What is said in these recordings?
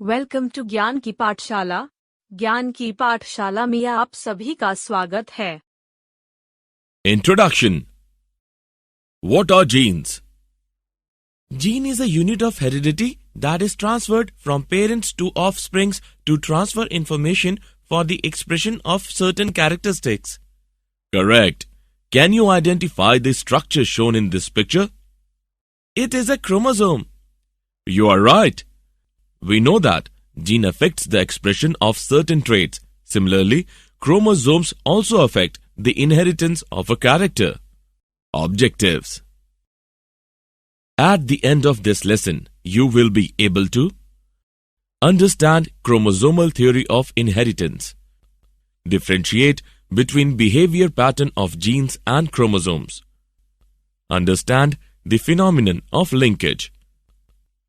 Welcome to ज्ञान की पाठशाला। ज्ञान की पाठशाला में आप सभी का स्वागत है। Introduction. What are genes? Gene is a unit of heredity that is transferred from parents to offsprings to transfer information for the expression of certain characteristics. Correct. Can you identify the structure shown in this picture? It is a chromosome. You are right. We know that gene affects the expression of certain traits. Similarly, chromosomes also affect the inheritance of a character. Objectives. At the end of this lesson, you will be able to understand chromosomal theory of inheritance, differentiate between behavior pattern of genes and chromosomes, understand the phenomenon of linkage,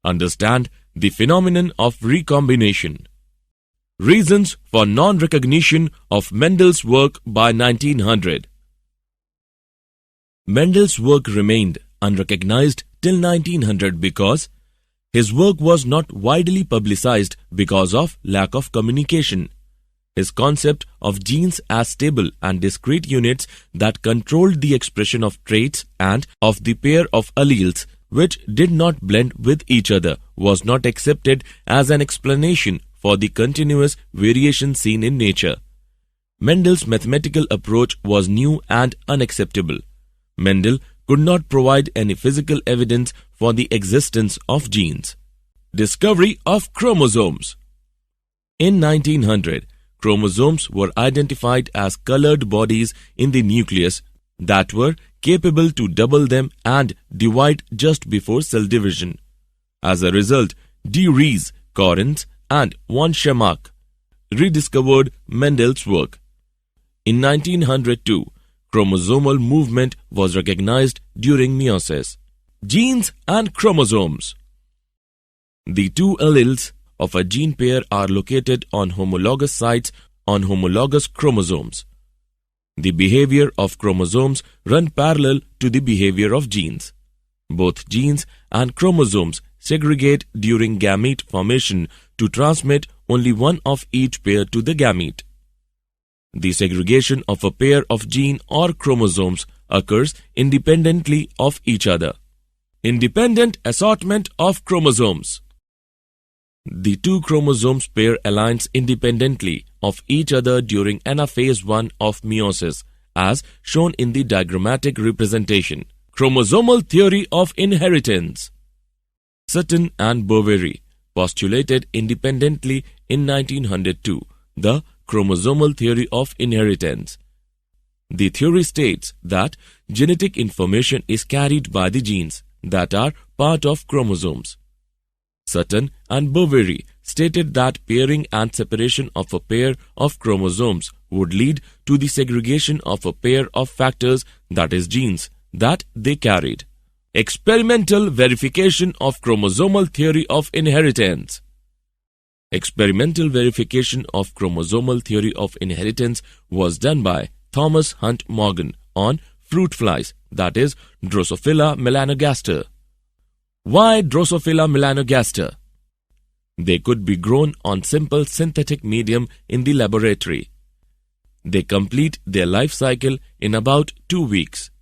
understand the phenomenon of recombination, reasons for non-recognition of Mendel's work by 1900. Mendel's work remained unrecognized till 1900 because his work was not widely publicized because of lack of communication. His concept of genes as stable and discrete units that controlled the expression of traits and of the pair of alleles which did not blend with each other was not accepted as an explanation for the continuous variation seen in nature. Mendel's mathematical approach was new and unacceptable. Mendel could not provide any physical evidence for the existence of genes. Discovery of chromosomes. In 1900, chromosomes were identified as colored bodies in the nucleus that were capable to double them and divide just before cell division. As a result, de Vries, Correns, and von Schirmack rediscovered Mendel's work. In 1902, chromosomal movement was recognized during meiosis. Genes and chromosomes. The two alleles of a gene pair are located on homologous sites on homologous chromosomes. The behavior of chromosomes run parallel to the behavior of genes. Both genes and chromosomes segregate during gamete formation to transmit only one of each pair to the gamete. The segregation of a pair of gene or chromosomes occurs independently of each other. Independent assortment of chromosomes. The two chromosomes pair aligns independently of each other during anaphase 1 of meiosis, as shown in the diagrammatic representation. Chromosomal theory of inheritance. Sutton and Boveri postulated independently in 1902 the chromosomal theory of inheritance. The theory states that genetic information is carried by the genes that are part of chromosomes. Sutton and Boveri stated that pairing and separation of a pair of chromosomes would lead to the segregation of a pair of factors, that is genes, that they carried. Experimental verification of chromosomal theory of inheritance. Experimental verification of chromosomal theory of inheritance was done by Thomas Hunt Morgan on fruit flies, that is Drosophila melanogaster. Why Drosophila melanogaster? They could be grown on simple synthetic medium in the laboratory. They complete their life cycle in about 2 weeks.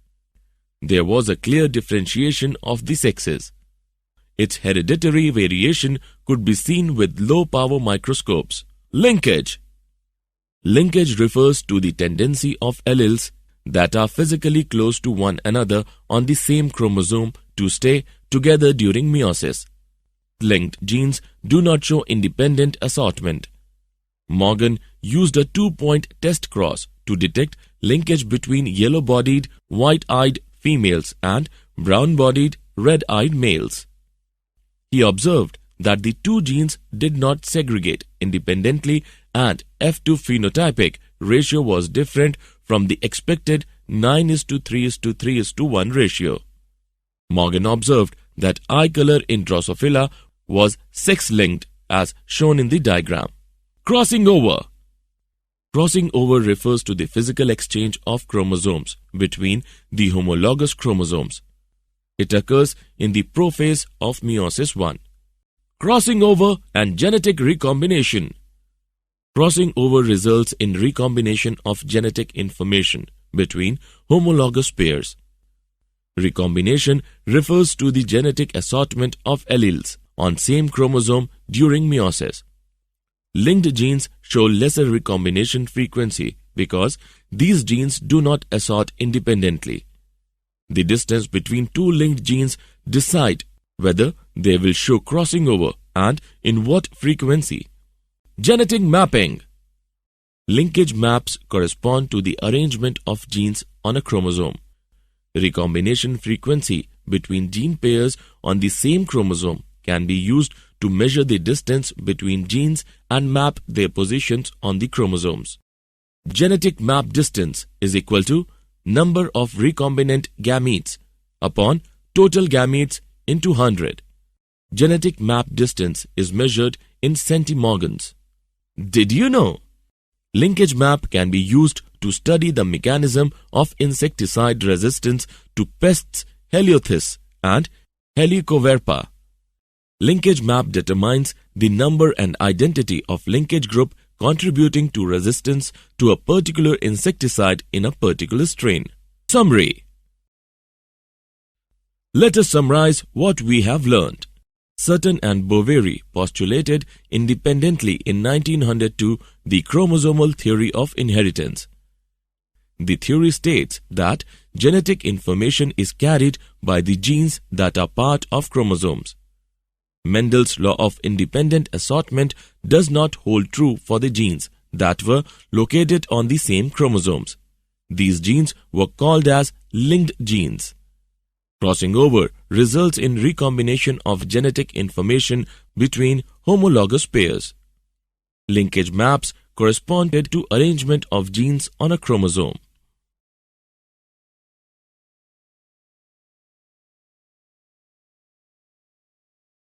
There was a clear differentiation of the sexes. Its hereditary variation could be seen with low-power microscopes. Linkage. Linkage refers to the tendency of alleles that are physically close to one another on the same chromosome to stay together during meiosis. Linked genes do not show independent assortment. Morgan used a 2-point test cross to detect linkage between yellow-bodied, white-eyed females and brown-bodied, red-eyed males. He observed that the two genes did not segregate independently and F2 phenotypic ratio was different from the expected 9:3:3:1 ratio. Morgan observed that eye color in Drosophila was sex-linked as shown in the diagram. Crossing over. Crossing over refers to the physical exchange of chromosomes between the homologous chromosomes. It occurs in the prophase of meiosis 1. Crossing over and genetic recombination. Crossing over results in recombination of genetic information between homologous pairs. Recombination refers to the genetic assortment of alleles on same chromosome during meiosis. Linked genes show lesser recombination frequency because these genes do not assort independently. The distance between two linked genes decide whether they will show crossing over and in what frequency. Genetic mapping. Linkage maps correspond to the arrangement of genes on a chromosome. Recombination frequency between gene pairs on the same chromosome can be used to measure the distance between genes and map their positions on the chromosomes. Genetic map distance is equal to number of recombinant gametes upon total gametes into 100. Genetic map distance is measured in centimorgans. Did you know? Linkage map can be used to study the mechanism of insecticide resistance to pests Heliothrix and Helicoverpa. Linkage map determines the number and identity of linkage group contributing to resistance to a particular insecticide in a particular strain. Summary. Let us summarize what we have learned. Sutton and Boveri postulated independently in 1902 the chromosomal theory of inheritance. The theory states that genetic information is carried by the genes that are part of chromosomes. Mendel's law of independent assortment does not hold true for the genes that were located on the same chromosomes. These genes were called as linked genes. Crossing over results in recombination of genetic information between homologous pairs. Linkage maps corresponded to arrangement of genes on a chromosome.